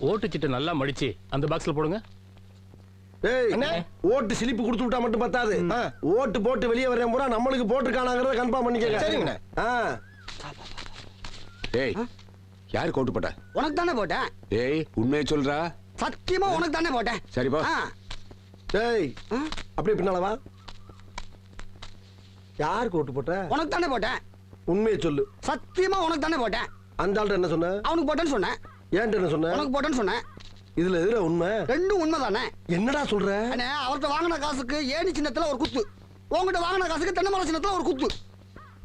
ஓட்டு சீட்டை நல்லா மடிச்சு அந்த பாக்ஸ்ல போடுங்க. ஓட்டு சிலிப்பு கொடுத்து விட்டா மட்டும் பத்தாது. ஓட்டு போட்டு வெளியே வரேன் பூரா நம்மளுக்கு போட்டுருக்கானாங்கிறத கன்ஃபார்ம் பண்ணிக்கங்க. சரிங்கண்ணே. ஏய், யாருக்கு ஓட்டு போட்ட? உனக்கு தானே போட்டேன். ஏய், உண்மையை சொல்றா? சத்தியமா உனக்கு தானே போட்டேன். சரிப்பா. டேய், அப்படியே பின்னால வா. யாருக்கு ஓட்டு போட்ட? உனக்கு தானே போட்டேன். உண்மையை சொல்லு. சத்தியமா உனக்கு தானே போட்டேன். அந்த ஆள்கிட்ட என்ன சொன்ன? அவனுக்கு போட்டேன்னு சொன்னேன். ஏன்ட்ட என்ன சொன்ன? உனக்கு போட்டேன்னு சொன்னேன். இதுல எதுல உண்மை? ரெண்டும் உண்மைதானே. என்னடா சொல்ற? அண்ணே, அவர்கிட்ட வாங்கின காசுக்கு ஏணி சின்னத்துல ஒரு குத்து, உங்ககிட்ட வாங்கின காசுக்கு தென்னை மரம் சின்னத்துல ஒரு குத்து.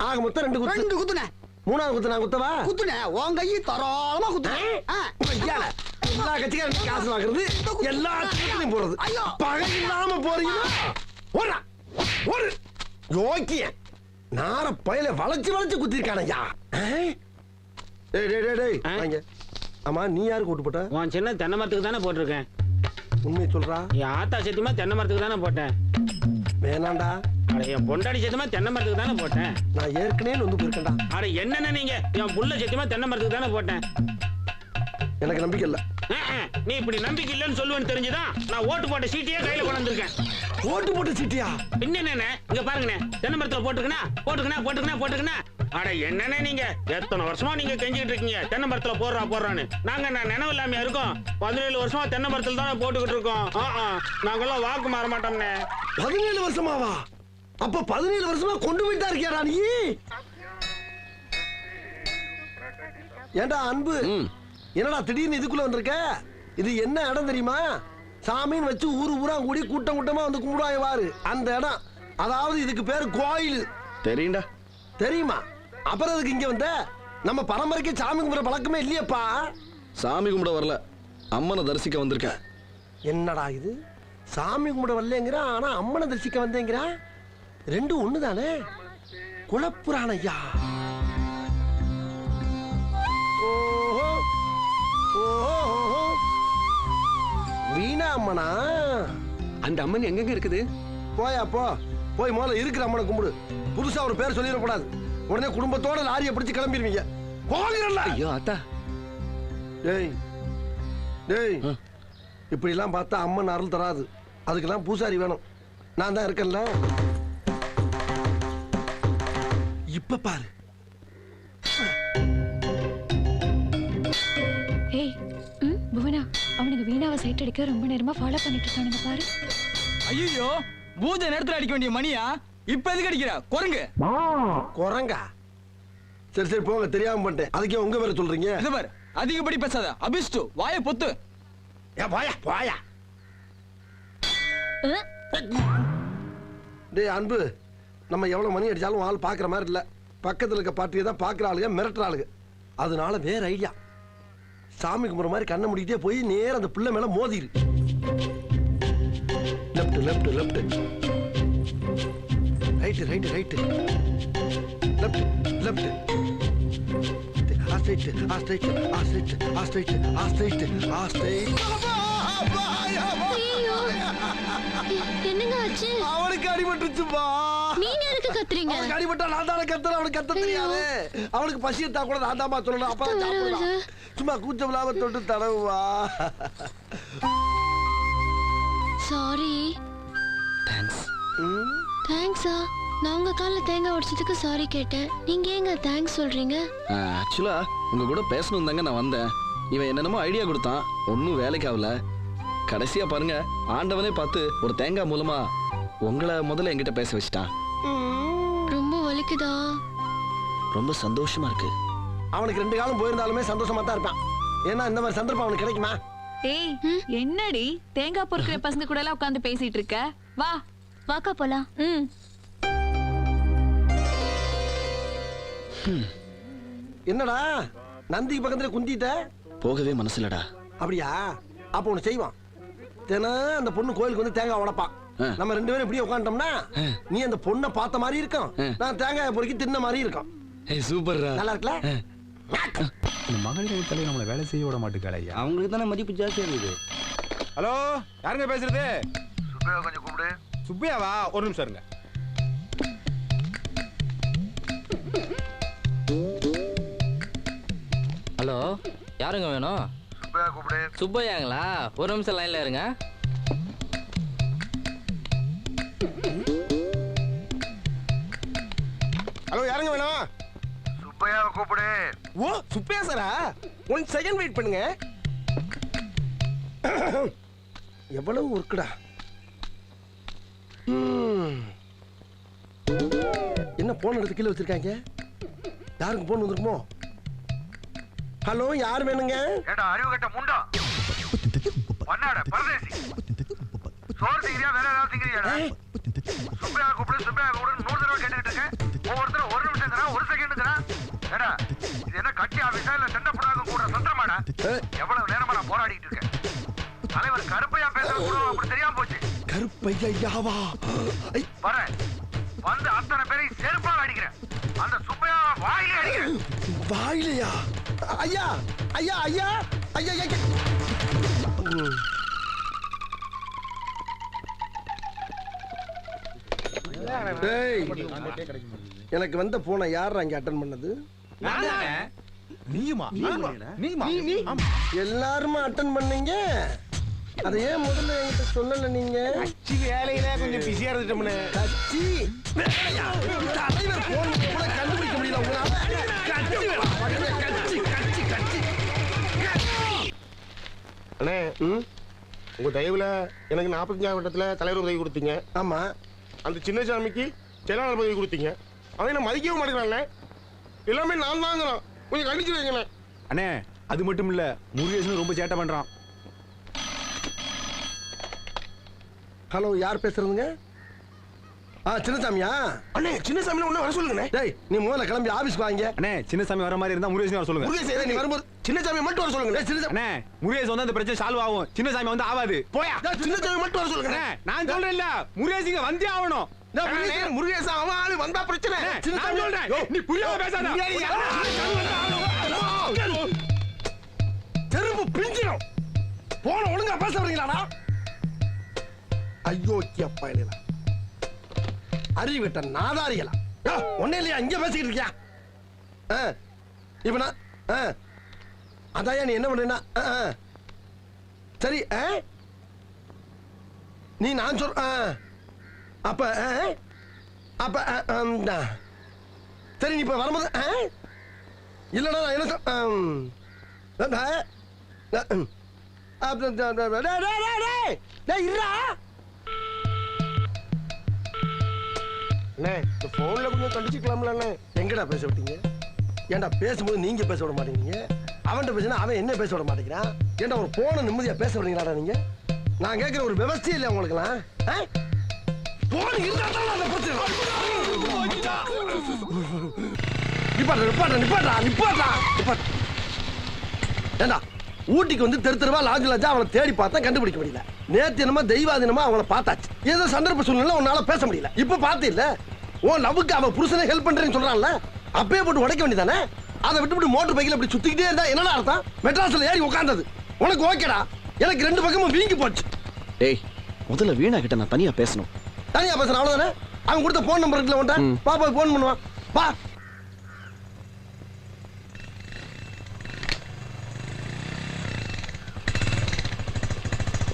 ஆக மொத்தம் ரெண்டு குத்து. ரெண்டு குத்துனே. மூணாவது குத்து நான் குத்தவா? குத்துனே, உன் கையை தாராளமா குத்துனே. எல்லா கட்சிக்காரும் காசு வாங்குறது, எல்லா கட்சியிலும் போறது. பகை இல்லாம போறீங்களா? ஓடா ஓடு. யோக்கிய நார பயில வளைச்சு வளைச்சு குத்திருக்கானையா. டேய் டேய் டேய் டேய் வாங்க. ஆமா, நீ யாருக்கு ஓட்டு போட்ட? உன் சின்ன தென்னை மரத்துக்கு தானே போட்டிருக்கேன். உண்மையை சொல்றா? என் ஆத்தா சத்தியமா தென்னை மரத்துக்கு தானே போட்டேன். வேணாண்டா. அட, என் பொண்டாடி சத்தியமா தென்னை மரத்துக்கு தானே போட்டேன். நான் ஏற்கனவே வந்து போயிருக்கேன்டா. அட என்னென்ன நீங்க, என் புள்ள சத்தியமா தென்னை மரத்துக்கு தானே போட்டேன். எனக்கு நம்பிக்கை இல்ல. நீ இப்படி நம்பிக்கை இல்லைன்னு சொல்லுவேன்னு தெரிஞ்சுதான் நான் ஓட்டு போட்ட சீட்டையே கையில கொண்டு வந்திருக்கேன். ஓட்டு போட்ட சீட்டியா? என்னென்ன இங்க பாருங்கண்ணே, தென்னை மரத்துல போட்டுக்கணா. அட என்னண்ணே நீங்க, எத்தனை வருஷமா நீங்க கெஞ்சிட்டு இருக்கீங்க தென்னை மரத்துல போடுறான்னு. நான் நினைவு இல்லாம இருக்கோம். 17 வருஷமா தென்னை மரத்துல தானே போட்டுக்கிட்டு இருக்கோம். நாங்கெல்லாம் வாக்கு மாற மாட்டோம்னே. 17 வருஷமாவா? அப்ப 17 வருஷமா கொண்டு போயிட்டா இருக்கியாடா நீ? ஏண்டா அன்பு, என்னடா திடீர்னு இதுக்குள்ள வந்திருக்க? இது என்ன இடம் தெரியுமா? சாமின்னு வச்சு ஊரு ஊரா கூடி கூட்டம் கூட்டமா வந்து கும்பிடுவாரு அந்த இடம். அதாவது இதுக்கு பேரு கோயில். தெரியும்டா. தெரியுமா? அப்புறம் அதுக்கு இங்க வந்த? நம்ம பரம்பரைக்கு சாமி கும்பிட பழக்கமே இல்லையப்பா. சாமி கும்பிட வரல, அம்மனை தரிசிக்க வந்திருக்கேன். என்னடா இது, சாமி கும்பிட வரலங்கிறா, ஆனா அம்மனை தரிசிக்க வந்தேங்கிறா. ரெண்டும் ஒண்ணுதானே? குலப்புராண ஐயா. ஓஹோ ஓஹோ, வீணா அம்மனா? அந்த அம்மன் எங்கெங்க இருக்குது? போயா போ, போய் முதல்ல இருக்கிற அம்மனை கும்பிடு. புதுசா ஒரு பேர் சொல்லிடக்கூடாது. உடனே குடும்பத்தோட லாரியை பிடிச்சு கிளம்பிடுவீங்க. போகிறல்ல. ஐயோ அத்தா. டேய் டேய், இப்படி எல்லாம் பார்த்தா அம்மன் அருள் தராது. அதுக்கெல்லாம் பூசாரி வேணும். நான் தான் இருக்கேன்ல. இப்ப பாரு. ஏய், புவனா, அவனுக்கு வீணாவை சைட் அடிக்க ரொம்ப நேரமா ஃபாலோ பண்ணிட்டு இருக்கானுங்க பாரு. ஐயோ, பூஜை நேரத்துல அடிக்க வேண்டிய மணியா இப்ப எதுக்கு அடிக்கிற? குரங்கு. குரங்கா? சரி சரி போங்க, தெரியாம பண்ணிட்டேன். அதுக்கே உங்க பேரை சொல்றீங்க? இது பாரு, அதிகப்படி பேசாத. அபிஷ்டு, வாயை பொத்து. போயா போயா. டேய் அன்பு, நம்ம எவ்வளவு மணி அடிச்சாலும் ஆள் பாக்குற மாதிரி இல்ல. பக்கத்துல இருக்க பாட்டியை தான் பாக்குற ஆளுங்க, மிரட்டுற ஆளுங்க. அதனால வேற ஐடியா. சாமி கும்பிட்ற மாதிரி கண்ணை முடிக்கிட்டே போய் நேரம் அந்த பிள்ளை மேல மோதிரு. Left left left, right right right, left left, straight straight straight straight straight straight. என்னங்க ஆச்சு? அவனுக்கு அடிபட்டுச்சுப்பா. நீங்க எதுக்கு கத்துறீங்க? அவனுக்கு அடிபட்டா நான் தான கத்துறேன். அவனுக்கு கத்த தெரியாது. அவனுக்கு பசி எடுத்தா கூட நான் தாமா சொல்லணும். அப்பா சாப்பிடலாம். சும்மா கூச்சம் இல்லாம தொட்டு தடவுவா. சாரி. தேங்க்ஸ். தேங்க்ஸா? நான் உங்க கால்ல தேங்காய் உடைச்சதுக்கு சாரி கேட்டேன். நீங்க ஏங்க தேங்க்ஸ் சொல்றீங்க? ஆக்சுவலா உங்க கூட பேசணும் தாங்க நான் வந்தேன். இவன் என்னென்னமோ ஐடியா கொடுத்தான், ஒன்னும் வேலைக்கு ஆகல. கடைசியா பாருங்க, ஆண்டவனே பார்த்து ஒரு தேங்காய் மூலமா உங்களை முதல்ல என்கிட்ட பேச வச்சுட்டான். ரொம்ப வலிக்குதா? ரொம்ப சந்தோஷமா இருக்கு. அவனுக்கு 2 காலம் போயிருந்தாலுமே சந்தோஷமா தான் இருப்பான். ஏன்னா இந்த மாதிரி சந்தர்ப்பம் அவனுக்கு கிடைக்குமா? ஏய், என்னடி தேங்காய் பொறுக்கிற பசங்க கூட எல்லாம் உட்கார்ந்து பேசிட்டு இருக்க? வா வாக்கா போலாம். என்னடா நந்திக்கு பக்கத்துல குந்திட்ட? போகவே மனசுலடா. அப்படியா? அப்ப ஒண்ணு செய்வான். தினம் அந்த பொண்ணு கோயிலுக்கு வந்து தேங்காய் உடைப்பான். நம்ம 2 பேரும் இப்படியே உட்காந்துட்டோம்னா நீ அந்த பொண்ணை பார்த்த மாதிரி இருக்கும், நான் தேங்காய் பொறுக்கி தின்ன மாதிரி இருக்கும். சூப்பர்ரா. நல்லா இருக்குல்ல? இந்த மகளிர் தலைவர் நம்மளை வேலை செய்ய விட மாட்டேங்கிறாயா. அவங்களுக்கு தானே மதிப்பு ஜாஸ்தியா இருக்குது. ஹலோ, யாருங்க பேசுறது? சுப்பையா கொஞ்சம் கூப்பிடு. சுப்பையாவா? ஒரு நிமிஷம் இருங்க. ஹலோ, யாருங்க வேணும்? சுப்பையாங்களா? ஒரு நிமிஷம் லைன்ல இருங்க. ஹலோ யாருங்க வேணும்? சுப்பையாவை கூப்பிடு. ஓ சுப்பையா சாரா? 1 செகண்ட் வெயிட் பண்ணுங்க. எவ்வளவு ஒர்க்குடா. என்ன போன் எடுத்து கீழே வச்சிருக்காங்க? யாருக்கு போன் வந்திருக்குமோ? ஹலோ யார் வேணுங்க? ஏடா அறிவு கட்ட முண்டா. பண்ணாட பரதேசி. சோறு திங்கறியா வேற ஏதாவது திங்கறியாடா? சுப்பையாவை கூப்பிடு சுப்பையாவை கூப்பிடு 100 தடவை கேட்டுக்கிட்டு இருக்கேன். ஒவ்வொருத்தரும் ஒரு நிமிஷம் தரா ஒரு செகண்ட் தரா. ஏடா இது என்ன கட்சி ஆபீஸா இல்ல சண்டை போடாத கூட சந்திரமாடா? எவ்வளவு நேரமா நான் போராடிட்டு இருக்கேன். தலைவர் கருப்பையா பேசுறது கூட அப்படி தெரியாம போச்சு. கருப்பையாவா? வரேன் வந்து அத்தனை பேரையும் செருப்பால் அடிக்கிறேன். அந்த சுப்பையாவை வாயிலே அடிக்கிறேன். வாயிலையா? ஐயா ஐயா ஐயா ஐயா ஐயா. டேய், எனக்கு வந்த போனை யார் அங்க அட்டன் பண்ணது? எல்லாருமே அட்டன் பண்ணீங்க. அதை ஏன் முதல்ல என்கிட்ட சொல்லல நீங்க? கட்சி வேலையில கொஞ்சம் பிஸியா இருந்துட்டோம்னே. கட்சி வேலையா? தலைவர் போன் கூட கண்டுபிடிக்க முடியல உங்களால. கட்சி வேலை. கட்சி கட்சி கட்சி. அண்ணே உங்க தயவுல எனக்கு 45 வட்டத்துல தலைவர் உதவி கொடுத்தீங்க. ஆமா. அந்த சின்னசாமிக்கு செயலாளர் பதவி கொடுத்தீங்க. அவன் என்ன மதிக்கவும் மாட்டேங்கிறான். எல்லாமே நான் தாங்கிறான். கொஞ்சம் கண்டிச்சு வைங்கண்ணே. அண்ணே அது மட்டும் இல்ல, முருகேசன் ரொம்ப சேட்டை பண்றான். ஹலோ யார் பேசுறதுங்க? சின்னசாமியா? அண்ணே சின்னசாமி ஒண்ணு வர சொல்லுங்கண்ணே. டேய் நீ முதல்ல கிளம்பி ஆபீஸ்க்கு வாங்க. அண்ணே சின்னசாமி வர மாதிரி இருந்தா முருகேசன் வர சொல்லுங்க. முருகேசன் நீ வரும்போது சின்னசாமி மட்டும் வர சொல்லுங்க. சின்னசாமி அண்ணே முருகேசன் வந்து அந்த பிரச்சனை சால்வ் ஆகும், சின்னசாமி வந்து ஆகாது. போயா சின்னசாமி மட்டும் வர சொல்லுங்க. அண்ணே நான் சொல்றேன் இல்ல, முருகேசன் வந்தே ஆகணும். முருகேசன் அவன் ஆளு வந்தா பிரச்சனை. நான் சொல்றேன் நீ புரியாம பேசாத. தெரும்பு பிஞ்சிடும். போன ஒழுங்கா பேச வரீங்களாடா? ஐயோ அப்பா இல்லையா அறிவிட்ட நாதாரிகளா? ஒன்னே இல்லையா இங்க பேசிக்கிட்டு இருக்கியா? இப்ப நான் அதான் நீ என்ன பண்றீன்னா சரி நீ நான் சொல் அப்ப அப்ப சரி நீ இப்ப வரும்போது இல்லடா நான் என்ன அண்ணே இந்த போன்ல கொஞ்சம் கண்டிச்சுக்கலாம்ல அண்ணே. எங்கடா பேச விட்டீங்க? ஏன்டா பேசும்போது நீங்க பேச விட மாட்டேங்கிறீங்க, அவன்கிட்ட பேசினா அவன் என்ன பேச விட மாட்டேங்கிறான். ஏன்டா ஒரு போன நிம்மதியா பேச விடுறீங்களாடா நீங்க? நான் கேட்கிற ஒரு விவசாயம் இல்லை உங்களுக்குலாம். போன் இருந்தா அந்த பிரச்சனை. நிப்பாட்டா நிப்பாட்டா நிப்பாட்டா நிப்பாட்டா நிப்பாட்டா. ஏண்டா ஊட்டிக்கு வந்து தெரு தெருவா லாஜ் லாஜா அவளை தேடி பார்த்தா கண்டுபிடிக்க முடியல. நேத்து என்னமா தெய்வாதீனமா அவங்கள பார்த்தாச்சு. ஏதோ சந்தர்ப்ப சூழ்நிலை உன்னால பேச முடியல. இப்ப பார்த்து இல்ல உன் லவ்வுக்கு அவன் புருஷனை ஹெல்ப் பண்றேன்னு சொல்றான்ல, அப்பயே போட்டு உடைக்க வேண்டியதானே? அதை விட்டு மோட்டர் பைக்கில் அப்படி சுத்திக்கிட்டே இருந்தா என்னடா அர்த்தம்? மெட்ராஸ்ல ஏறி உட்கார்ந்தது உனக்கு ஓகேடா, எனக்கு 2 பக்கமும் வீங்கி போச்சு. டேய் முதல்ல வீணா கிட்ட நான் தனியா பேசணும். தனியா பேசுறேன் அவ்வளவுதானே? அவன் கொடுத்த போன் நம்பர் இருக்குல்ல உன்ட்ட, பாப்பா போன் பண்ணுவான். பா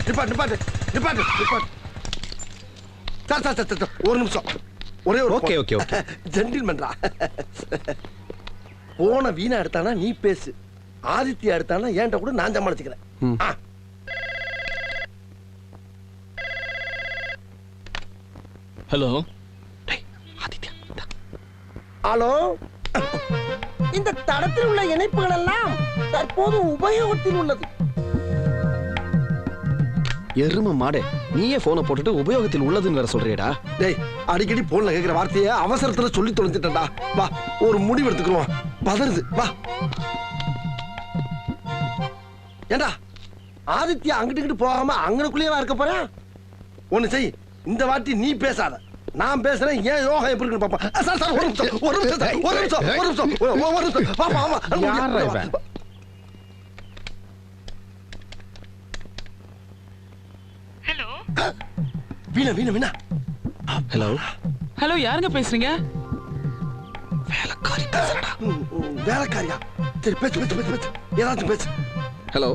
நிப்பாட்டு நிப்பாட்டு நிப்பாட்டு நிப்பாட்டு. சார் சார் சார் சார் ஒரு நிமிஷம், ஒரே ஒரு ஓகே ஓகே ஓகே. ஜென்டில்மேன்டா. போன வீணா எடுத்தானா நீ பேசு, ஆதித்யா எடுத்தானா ஏன்ட்ட கூட நான் சமாளிச்சுக்கிறேன். ஹலோ ஹலோ, இந்த தடத்தில் உள்ள இணைப்புகள் எல்லாம் தற்போது உபயோகத்தில் உள்ளது. எரும மாடே, நீயே போனை போட்டுட்டு உபயோகத்தில் உள்ளதுன்னு வேற சொல்றியடா? டேய் அடிக்கடி போன்ல கேக்குற வார்த்தையை அவசரத்துல சொல்லி தொலைஞ்சிட்டா. வா ஒரு முடிவு எடுத்துக்கிறோம். பதறுது வா. ஏண்டா ஆதித்யா அங்கிட்டு போகாம அங்கனுக்குள்ளேயே இருக்க போறேன். ஒண்ணு செய், இந்த வாட்டி நீ பேசாத, நான் பேசுறேன். ஏன் யோகா எப்படி இருக்கு பாப்பா. சார் சார் ஒரு நிமிஷம் ஒரு நிமிஷம் ஒரு நிமிஷம் ஒரு நிமிஷம் ஒரு நிமிஷம் பாப்பா. ஆமா வீணா வீணா வீணா. ஹலோ ஹலோ யாருங்க பேசுறீங்க? வேலைக்காரி பேசுறடா. வேலைக்காரியா? சரி பேசு பேசு பேசு பேசு ஏதாச்சும் பேசு. ஹலோ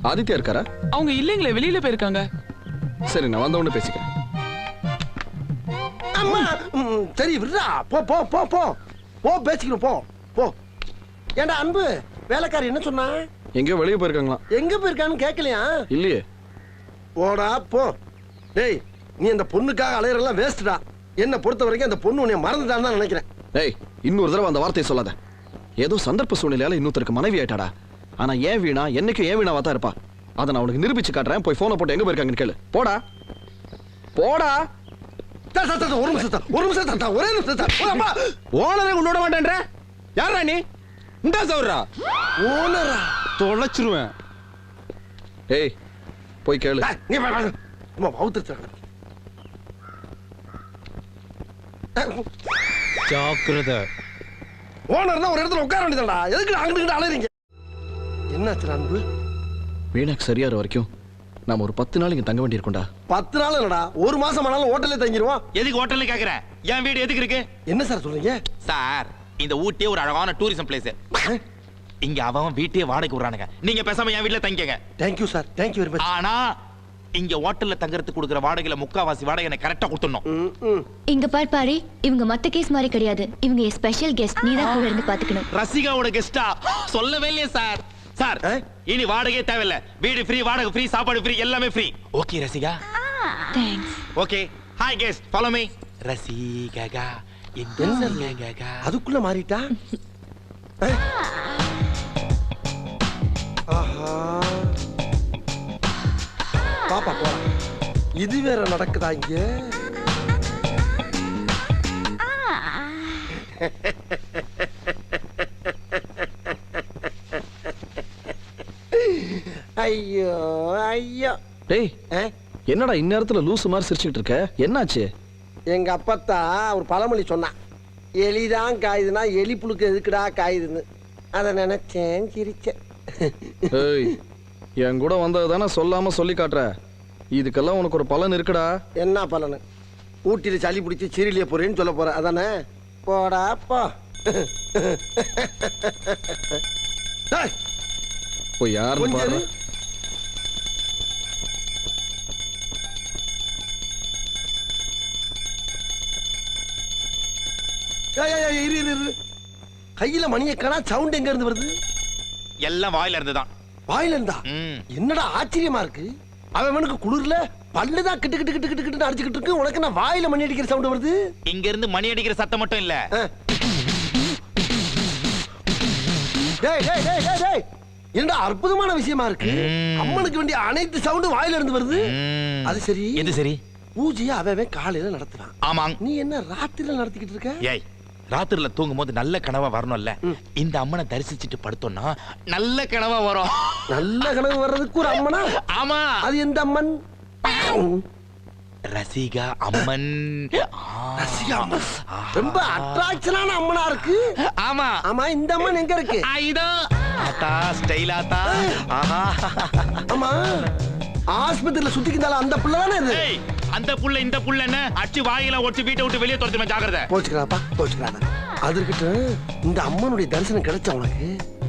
ஆதித்யா இருக்காரா? அவங்க இல்லைங்களே, வெளியில போயிருக்காங்க. சரி, நான் வந்த உடனே பேசிக்கிறேன். அம்மா சரி விடுறா, போ போ போ போ போ பேசிக்கணும், போ போ. ஏண்டா அன்பு, வேலைக்காரி என்ன சொன்னா? எங்கேயோ வெளியே போயிருக்காங்களாம். எங்க போயிருக்கான்னு கேட்கலையா? இல்லையே. போடா போ. டேய், நீ அந்த பொண்ணுக்காக அலையறெல்லாம் வேஸ்ட்டா. என்ன பொறுத்த வரைக்கும் அந்த பொண்ணு உன்னை மறந்துட்டான்னு தான் நினைக்கிறேன். டேய், இன்னொரு தடவை அந்த வார்த்தையை சொல்லாத. ஏதோ சந்தர்ப்ப சூழ்நிலையால இன்னொருத்தருக்கு மனைவி ஆயிட்டாடா. ஆனா ஏன் வீணா, என்னைக்கும் ஏன் வீணாவா தான் இருப்பா. அதை நான் உனக்கு நிரூபிச்சு காட்டுறேன். போய் போனை போட்டு எங்க போயிருக்காங்கன்னு கேளு. போடா போடா. ஒரு நிமிஷம் ஒரே நிமிஷம். ஓனரை உன்னோட மாட்டேன்ற யாரா நீ? உண்டா சௌரா ஓனரா? தொலைச்சிருவேன். ஏய், போய் கேளு. நீ அவுத்துருச்சாங்க. ஜாக்கிரதை. ஓனர்னா ஒரு இடத்துல உட்கார வேண்டியதாடா. எதுக்கு அங்கிட்டு அலையறீங்க? என்னாச்சு அன்பு? வீணாக்கு சரியாற வரைக்கும் நாம ஒரு 10 நாள் இங்க தங்க வேண்டியிருக்கோம்டா. 10 நாள் இல்லடா, ஒரு மாசம் ஆனாலும் ஹோட்டல்ல தங்கிடுவோம். எதுக்கு ஹோட்டல்ல கேக்குறேன்? என் வீடு எதுக்கு இருக்கு? என்ன சார் சொல்றீங்க? சார், இந்த ஊட்டியே ஒரு அழகான டூரிசம் பிளேஸ். இங்க அவன் வீட்டையே வாடகைக்கு விடுறானுங்க. நீங்க பேசாம என் வீட்ல தங்கிக்கங்க. Thank you sir, thank you very much. ஆனா இங்க ஹோட்டல்ல தங்கறதுக்கு கொடுக்குற வாடகையில முக்காவாசி வாடகை எனக்கு கரெக்டா கொடுத்துடணும். இங்க பார் பாரி, இவங்க மத்த கேஸ் மாதிரி கிடையாது. இவங்க ஸ்பெஷல் கெஸ்ட். நீ தான் கூட இருந்து பாத்துக்கணும். ரசிகாவோட கெஸ்டா? சொல்லவே இல்லையே சார். சார், இனி வாடகையே தேவையில்ல. வீடு ஃப்ரீ, வாடகை ஃப்ரீ, சாப்பாடு ஃப்ரீ, எல்லாமே free. Okay Rasika? Thanks. Okay. Hi guest, follow me. Rasika எங்க அதுக்குள்ள மாறிட்டா? ஆஹா, பாப்பா போ. இது வேற நடக்குதா இங்க? ஐயோ ஐயோ. டேய், என்னடா இந்நேரத்துல லூசு மாதிரி சிரிச்சுக்கிட்டு இருக்க? என்னாச்சு? எங்க அப்பத்தா ஒரு பழமொழி சொன்னான். எலிதான் காயுதுன்னா எலி புழுக்கு எதுக்குடா காயுதுன்னு. அதை நினைச்சேன், சிரிச்சேன். ஏய், என் கூட வந்தது தானே சொல்லாம சொல்லி காட்டுற. இதுக்கெல்லாம் உனக்கு ஒரு பலன் இருக்குடா. என்ன பலனு? ஊட்டியில சளி பிடிச்சி சீரியலிய போறேன்னு சொல்ல போற அதானே? போடா போ. போய் யாருன்னு பாரு. கையில மணியை காணா, சவுண்ட் எங்க இருந்து வருது? எல்லாம் வாயில இருந்துதான். வாயில இருந்தா? என்னடா ஆச்சரியமா இருக்கு. அவனுக்கு குளிர்ல பல்லுதான் கிட்டு கிட்டு கிட்டு கிட்டு கிட்டு அடிச்சுக்கிட்டு இருக்கு. உனக்கு நான் வாயில மணி அடிக்கிற சவுண்ட் வருது. இங்க இருந்து மணி அடிக்கிற சத்தம் மட்டும் இல்ல. டேய் டேய் டேய் டேய் டேய், என்னடா அற்புதமான விஷயமா இருக்கு. அம்மனுக்கு வேண்டிய அனைத்து சவுண்டும் வாயில இருந்து வருது. அது சரி. எது சரி? பூஜையை அவன் காலையில நடத்துறான். ஆமாங்க. நீ என்ன ராத்திரில நடத்திக்கிட்டு இருக்க? ஏய், ராத்திரில தூங்கும் போது நல்ல கனவா வரணும்ல. இந்த அம்மனை தரிசிச்சுட்டு படுத்தோம்னா நல்ல கனவா வரும். நல்ல கனவு வர்றதுக்கு ஒரு அம்மனா? ஆமா. அது எந்த அம்மன்? ரசிகா அம்மன். ரசிகா அம்மன் ரொம்ப அட்ராக்ஷனான அம்மனா இருக்கு. ஆமா ஆமா. இந்த அம்மன் எங்க இருக்கு? இதோ ஆத்தா, ஸ்டைல் ஆத்தா. ஆஹா. ஆமா, ஆஸ்பத்திரியில சுத்திக்கிட்டால அந்த புள்ள தானே இது? அந்த புள்ள இந்த புள்ள என்ன அடிச்சு வாயில ஒட்டி வீட்டை விட்டு வெளியே துரத்துமா, ஜாக்கிரதை. போச்சுக்கிறாப்பா, போச்சுக்கிறாத. அதற்கிட்ட இந்த அம்மனுடைய தரிசனம் கிடைச்ச உனக்கு?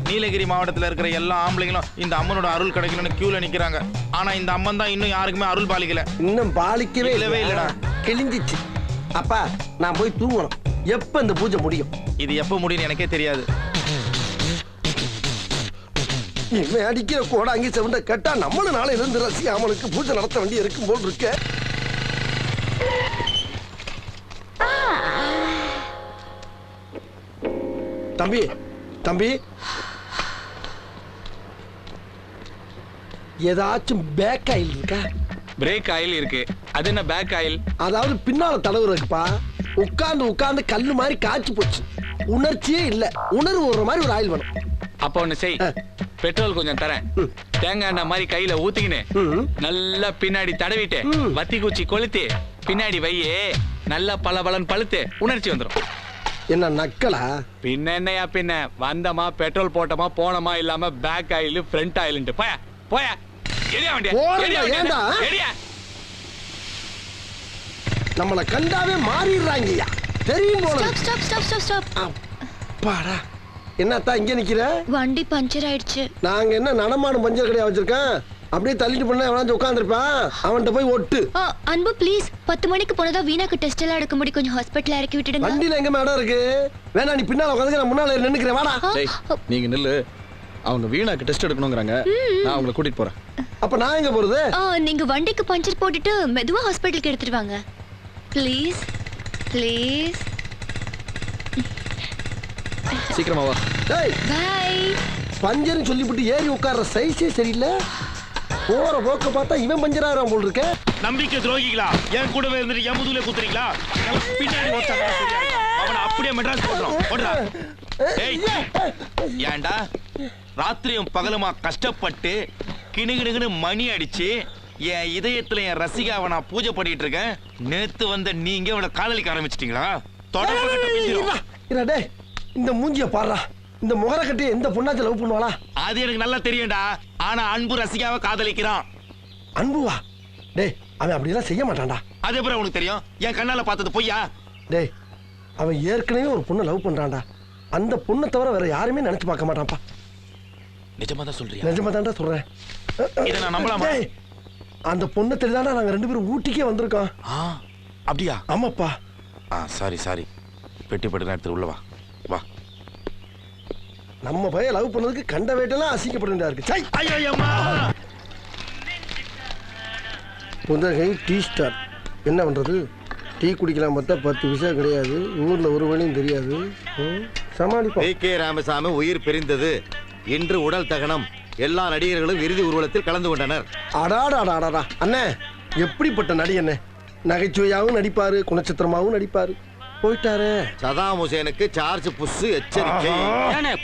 நீலகிரி மாவட்டத்துல இருக்கிற எல்லா ஆம்பளைங்களும் இந்த அம்மனோட அருள் கிடைக்கணும்னு கியூல நிக்கிறாங்க. ஆனா இந்த அம்மன் தான் இன்னும் யாருக்குமே அருள் பாலிக்கல. இன்னும் பாலிக்கவே இல்லடா. கிழிஞ்சிச்சு. அப்பா, நான் போய் தூங்கணும். எப்ப இந்த பூஜை முடியும்? இது எப்ப முடியும் எனக்கே தெரியாது. இவன் அடிக்கிற கூட அங்கே செவண்ட கேட்டா நம்மளும் நாளை இருந்து ரசிகா அம்மனுக்கு பூஜை நடத்த வேண்டி இருக்கும் போல் இருக்க. தம்பி தம்பி, ஏதாச்சும் பேக் ஆயில் இருக்கா? பிரேக் ஆயில் இருக்கு. அது என்ன பேக் ஆயில்? அதாவது பின்னால தடவுறதுக்குப்பா. உட்கார்ந்து உட்கார்ந்து கல்லு மாதிரி காய்ச்சி போச்சு. உணர்ச்சியே இல்ல. உணர்வு ஒரு மாதிரி ஒரு ஆயில் வேணும். அப்ப ஒண்ணு செய், பெட்ரோல் கொஞ்சம் தரேன். தேங்காய் எண்ணெய் மாதிரி கையில ஊத்திக்கின்னு நல்லா பின்னாடி தடவிட்டு வத்தி குச்சி கொளுத்தி பின்னாடி வையே. நல்லா பலபலன் பழுத்து உணர்ச்சி வந்துடும். என்ன நக்கலா? பின்ன என்னையா பின்ன, வந்தமா பெட்ரோல் போட்டமா போனமா இல்லாம பேக் ஆயில் ஃப்ரண்ட் ஆயில் போயா போயா. நம்மளை கண்டாவே மாறிடுறாங்கய்யா. தெரியும் போல. Stop stop stop stop stop. அப்பாடா, என்னத்தா இங்க நிக்கிற? வண்டி பஞ்சர் ஆயிடுச்சு. நாங்க என்ன நடமாடும் பஞ்சர் கடையா வச்சிருக்கேன்? அப்படியே தள்ளிட்டு பண்ண எவனாச்சும் உட்காந்துருப்பான், அவன்கிட்ட போய் ஒட்டு. அன்பு ப்ளீஸ், 10 மணிக்கு போனதா வீணாக்கு டெஸ்ட் எல்லாம் எடுக்க முடியும், கொஞ்சம் ஹாஸ்பிட்டல் இறக்கி விட்டுடுங்க. வண்டியில எங்க இடம் இருக்கு? வேணா நீ பின்னால உட்காந்து, நான் முன்னால நின்னுக்கிறேன், வாடா. டேய் நீங்க நில்லு. அவங்க வீணாக்கு டெஸ்ட் எடுக்கணுங்கிறாங்க, நான் அவங்களை கூட்டிட்டு போறேன். அப்ப நான் எங்க போறது? நீங்க வண்டிக்கு பஞ்சர் போட்டுட்டு மெதுவா ஹாஸ்பிட்டலுக்கு எடுத்துட்டு வாங்க ப்ளீஸ் ப்ளீஸ். சீக்கிரமா வா. டேய் பை. பஞ்சர்னு சொல்லிவிட்டு ஏறி உட்கார்ற சைஸே சரியில்லை. போற போக்க பார்த்தா இவன் பஞ்சராகிறான் போல் இருக்க. நம்பிக்கை துரோகிகளா, என் கூடவே இருந்துட்டு என் முதுகுல குத்துறீங்களா? பின்னாடி அவனை அப்படியே மெட்ராஸ் போடுறான். ஏண்டா ராத்திரியும் பகலுமா கஷ்டப்பட்டு கிணுகிணுன்னு மணி அடிச்சு என் இதயத்துல என் ரசிகாவை நான் பூஜை பண்ணிட்டு இருக்கேன். நேத்து வந்த நீங்க அவளை காதலிக்க ஆரம்பிச்சிட்டீங்களா? டேய் இந்த மூஞ்சிய பாடுறா, இந்த முகர கட்டி எந்த பொண்ணாச்சும் லவ் பண்ணுவாளா? அது எனக்கு நல்லா தெரியும்டா. ஆனா அன்பு ரசிகாவை காதலிக்கிறான். அன்புவா? டேய் அவன் அப்படியெல்லாம் செய்ய மாட்டான்டா. அது எப்படி உனக்கு தெரியும்? என் கண்ணால பார்த்தது பொய்யா? டேய் அவன் ஏற்கனவே ஒரு பொண்ணை லவ் பண்றான்டா. அந்த பொண்ணை தவிர வேற யாருமே நினைச்சு பார்க்க மாட்டான்ப்பா. நிஜமா தான் சொல்றியா? நிஜமா தான்டா சொல்றேன். இதை நான் நம்பலாமா? அந்த பொண்ணை தெரியாதா நாங்க 2 பேரும் ஊட்டிக்கே வந்திருக்கோம். அப்படியா? ஆமாப்பா. சாரி பெட்டி பட்டு எடுத்து உள்ள வா வா. நம்ம பையன் லவ் பண்ணதுக்கு கண்ட வேட்டெல்லாம் அசிங்கப்பட வேண்டியதா இருக்கு. சை ஐயோ அம்மா. புதகை டீ ஸ்டார். என்ன பண்றது? டீ குடிக்கலாம் பார்த்தா 10 பைசா கிடையாது. ஊர்ல ஒரு வழியும் தெரியாது. சமாளிப்போம். கே ராமசாமி உயிர் பிரிந்தது. இன்று உடல் தகனம். எல்லா நடிகர்களும் இறுதி ஊர்வலத்தில் கலந்து கொண்டனர். அடாடாடாடா அண்ணே, எப்படிப்பட்ட நடிகண்ணே! நகைச்சுவையாவும் நடிப்பாரு, குணச்சித்திரமாவும் நடிப்பாரு. போயிட்டாரு. சதாம் ஹுசேனுக்கு சார்ஜ் புஷ் எச்சரிக்கை.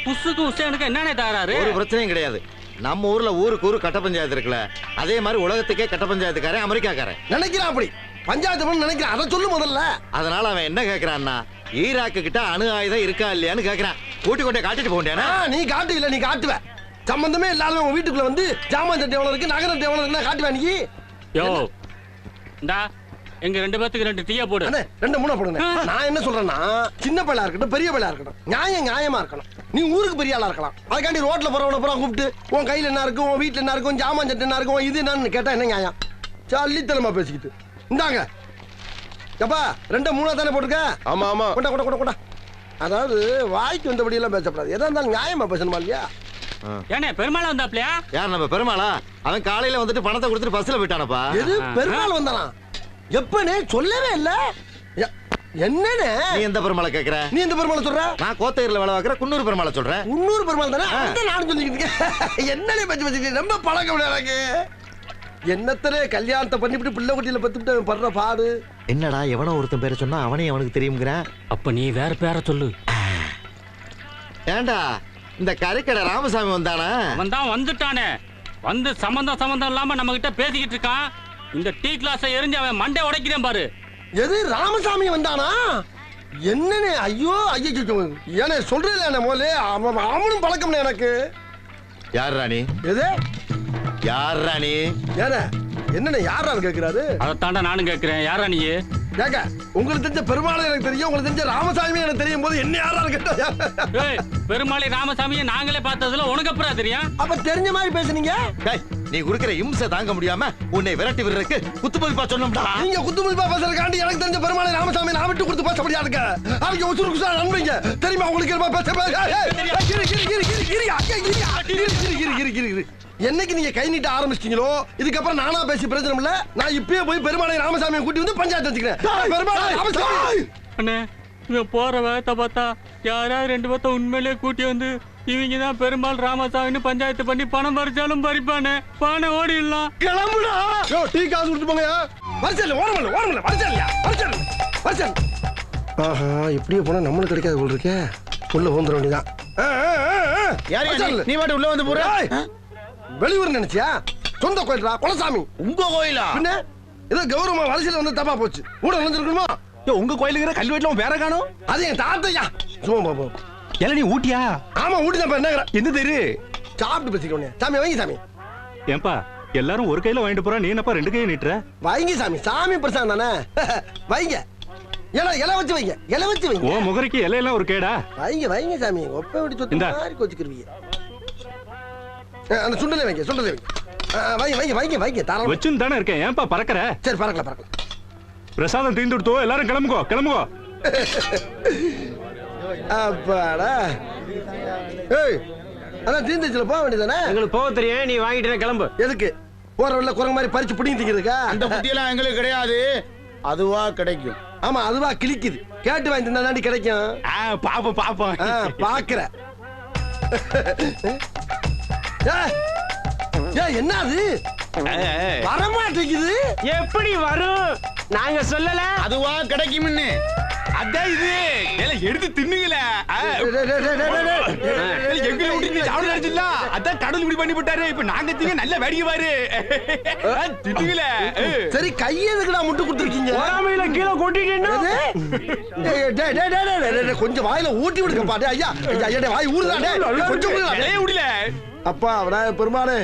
புஷ்ஷுக்கு ஹுசேனுக்கு என்னன்னு தாராரு? ஒரு பிரச்சனையும் கிடையாது. நம்ம ஊர்ல ஊருக்கு ஊரு கட்ட பஞ்சாயத்து இருக்குல்ல, அதே மாதிரி உலகத்துக்கே கட்ட பஞ்சாயத்துக்காரன் அமெரிக்காக்காரன் நினைக்கிறான். அப்படி பஞ்சாயத்து நினைக்கிறான். அதை சொல்லு முதல்ல. அதனால அவன் என்ன கேக்குறான்னா, ஈராக்கு கிட்ட அணு ஆயுதம் இருக்கா இல்லையான்னு கேக்குறான். கூட்டி கொண்டே காட்டிட்டு போண்டேனா? நீ காட்டு இல்ல, நீ காட்டுவ. சம்பந்தமே இல்லாத உன் வீட்டுக்குள்ள வந்து ஜாமான் சட்டை எவ்வளவு இருக்கு, நகர எவ்வளவு இருக்குன்னா காட்டுவா நீ. யோ இந்தா எங்க 2 பேத்துக்கு 2 டீயா போடு. அண்ணே 2 3 போடுங்க. நான் என்ன சொல்றேன்னா, சின்ன பையலா இருக்கட்டும் பெரிய பையலா இருக்கட்டும், நியாயமா இருக்கணும். நீ ஊருக்கு பெரிய ஆளா இருக்கலாம், அதுக்காண்டி ரோட்ல போறவன பூரா கூப்பிட்டு உன் கையில என்ன இருக்கும், உன் வீட்டுல என்ன இருக்கும், ஜாமான் சட்டை என்ன இருக்கும், இது என்னன்னு கேட்டா என்ன நியாயம்? சல்லித்தனமா பேசிக்கிட்டு இந்தாங்க. எப்பா 2 3 தானே போட்டுக்க? ஆமா ஆமா. கொண்டா கொண்டா கொண்டா கொண்டா. அதாவது வாய்க்கு வந்தபடி எல்லாம் பேசப்படாது. எதா இருந்தாலும் நியாயமா பேசணுமா இல்லையா? ஏனே பெருமாளா வந்தாப்லையா? யார் நம்ம பெருமாளா? அவன் காலையில வந்துட்டு பணத்தை கொடுத்துட்டு பஸ்ல போயிட்டானப்பா. எது பெருமாள் வந்தானா? எப்பனே சொல்லவே இல்ல. என்னனே நீ எந்த பெருமாளை கேக்குற? நீ எந்த பெருமாளை சொல்ற? நான் கோத்தையர்ல வேலை பார்க்கற குன்னூர் பெருமாளை சொல்றேன். குன்னூர் பெருமாள் தானே? அந்த நானும் சொல்லிக்கிட்டு இருக்கேன். என்னனே பத்தி ரொம்ப பழக்கம் இல்ல எனக்கு. என்னத்தனே கல்யாணத்தை பண்ணிவிட்டு பிள்ளை குட்டியில பத்துட்டு படுற பாடு. என்னடா எவனோ ஒருத்தன் பேரை சொன்னா அவனே அவனுக்கு தெரியும்ங்கறான். அப்ப நீ வேற பேரை சொல்லு. ஏண்டா இந்த கரைக்கடை ராமசாமி வந்தானா? அவன் தான் வந்துட்டானே. வந்து சம்பந்தம் இல்லாம நம்ம கிட்ட பேசிக்கிட்டு இருக்கான். இந்த டீ கிளாஸை எரிஞ்சு அவன் மண்டை உடைக்கிறேன் பாரு. எது ராமசாமி வந்தானா? என்னனே? ஐயோ ஐயோ ஏனே சொல்றேன் மோலே. அவனும் பழக்கம் எனக்கு. யார் ராணி? எது யார் ராணி? ஏனே என்னனே யாரான்னு கேக்குறாரு? அதைத்தாண்டா நானும் கேட்கிறேன். யாரா நீ? கேக்க உங்களுக்கு தெரிஞ்ச பெருமாளை எனக்கு தெரியும், உங்களுக்கு தெரிஞ்ச ராமசாமி எனக்கு தெரியும் போது என்ன யாரான்னு கேட்டா? பெருமாளை ராமசாமியை நாங்களே பார்த்ததுல உனக்கு அப்புறம் தெரியும். அப்ப தெரிஞ்ச மாதிரி பேசுனீங்க. நீ குடுக்கிற இம்சை தாங்க முடியாம உன்னை விரட்டி விடுறதுக்கு குத்துமதிப்பா சொன்னோம்டா. நீங்க குத்துமதிப்பா பேசுறதுக்காண்டி எனக்கு தெரிஞ்ச பெருமாளை ராமசாமி நான் விட்டு கொடுத்து பேச முடியாது. அவங்க உசுறு குசா நண்பீங்க தெரியுமா உங்களுக்கு? என்னைக்கு நீங்க கை நீட்ட ஆரம்பிச்சிட்டீங்களோ இதுக்கப்புறம் நானா பேசி பிரச்சனை இல்ல. நான் இப்பயே போய் பெருமாளை ராமசாமியை கூட்டி வந்து பஞ்சாயத்து வச்சுக்கிறேன். பெருமாளை ராமசாமி அண்ணே இவன் போற வேகத்தை பார்த்தா யாராவது 2 பேர்த்த உண்மையிலே கூட்டி வந்து இவங்க தான் பெருமாள் ராமசாமின்னு பஞ்சாயத்து பண்ணி பணம் பறிச்சாலும் பறிப்பானே. பானை ஓடிடலாம். கிளம்புடா. டீ காசு கொடுத்து போங்க. வரிசல் ஓரமல்ல வரிசல்யா வரிசல். ஆஹா இப்படியே போனா நம்மளுக்கு கிடைக்காது போல் இருக்கே. உள்ள வந்துட வேண்டியதான். நீ வாட்டு உள்ள வந்து போற. வெளியூர் நினைச்சியா? சொந்த கோயில்டா குலசாமி. உங்க கோயிலா? பின்ன ஏதோ கௌரவமா வரிசையில வந்து தப்பா போச்சு. கூட நுழைஞ்சிருக்கணுமா? உங்க கோயிலுக்கு கல்வெட்டுல பேர காணும். அது என் தாத்தையா. சும்மா போ. எல நீ ஊட்டியா? ஆமா ஊட்டி தான். என்ன எந்த தெரு? சாப்பிட்டு பேசிக்கோனே. சாமி வைங்க சாமி. ஏன்பா எல்லாரும் ஒரு கையில வாங்கிட்டு போறா, நீ என்னப்பா 2 கையை நீட்டுற? வைங்க சாமி. சாமி பிரசாதம் தானே. வைங்க. இலை வச்சு வைங்க, இலை வச்சு வைங்க. ஓ முகரைக்கு இலையெல்லாம் ஒரு கேடா? வைங்க சாமி, ஒப்ப விட்டு சொத்து இந்தா. மாதிரி கொச்சுக்கிருவீங்க. அந்த சுண்டலை வைங்க, சுண்டலை வைங்க. வைங்க தாராளமா. வச்சுன்னு தானே இருக்கேன், ஏன்பா பறக்கற? சரி பறக்கலாம். பிரசாதம் தீர்ந்து விடுத்தோ, எல்லாரும் கிளம்புங்கோ. அப்பாடா. ஏய், அதான் தீந்துச்சுல போக வேண்டியதானே? எங்களுக்கு போக தெரியும், நீ வாங்கிட்டு கிளம்பு. எதுக்கு? போற வழியில குரங்கு மாதிரி பறிச்சு பிடிங்கி திங்கிறதுக்கா? அந்த புத்தியெல்லாம் எங்களுக்கு கிடையாது, அதுவா கிடைக்கும். ஆமா, அதுவா கிழிக்குது. கேட்டு வாங்கி தின்னா தாண்டி கிடைக்கும். பாப்போம். பாக்குற. என்ன அது வரமாட்டேங்குது? எப்படி வரும்? நாங்க சொல்லல. அதுவா கிடைக்கும். அதான் இது எடுத்து தின்னுங்கள. எங்களை விட்டு சாப்பிட நினைச்சிடல. அதான் கடவுள் இப்படி பண்ணி விட்டாரு. இப்ப நாங்க திங்க நல்ல வேடிக்கை பாரு. தின்னுங்கள. சரி, கையெதுக்குடா முட்டு கொடுத்துருக்கீங்க? பொறாமையில கீழே கொட்டிட்டேன்னா கொஞ்சம் வாயில ஊட்டி விடுங்க பாட்டு. ஐயா வாய் ஊடுதாடே, கொஞ்சம் விடல. அப்பா விநாயகர் பெருமானே,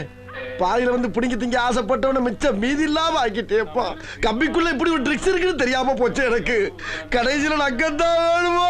பாதியில வந்து பிடிங்க திங்க ஆசைப்பட்டவன மிச்சம் மீதி இல்லாம ஆக்கிட்டேப்பா. கம்பிக்குள்ள இப்படி ஒரு ட்ரிக்ஸ் இருக்குன்னு தெரியாம போச்சு எனக்கு. கடைசியில நக்கத்தான் வேணுமா?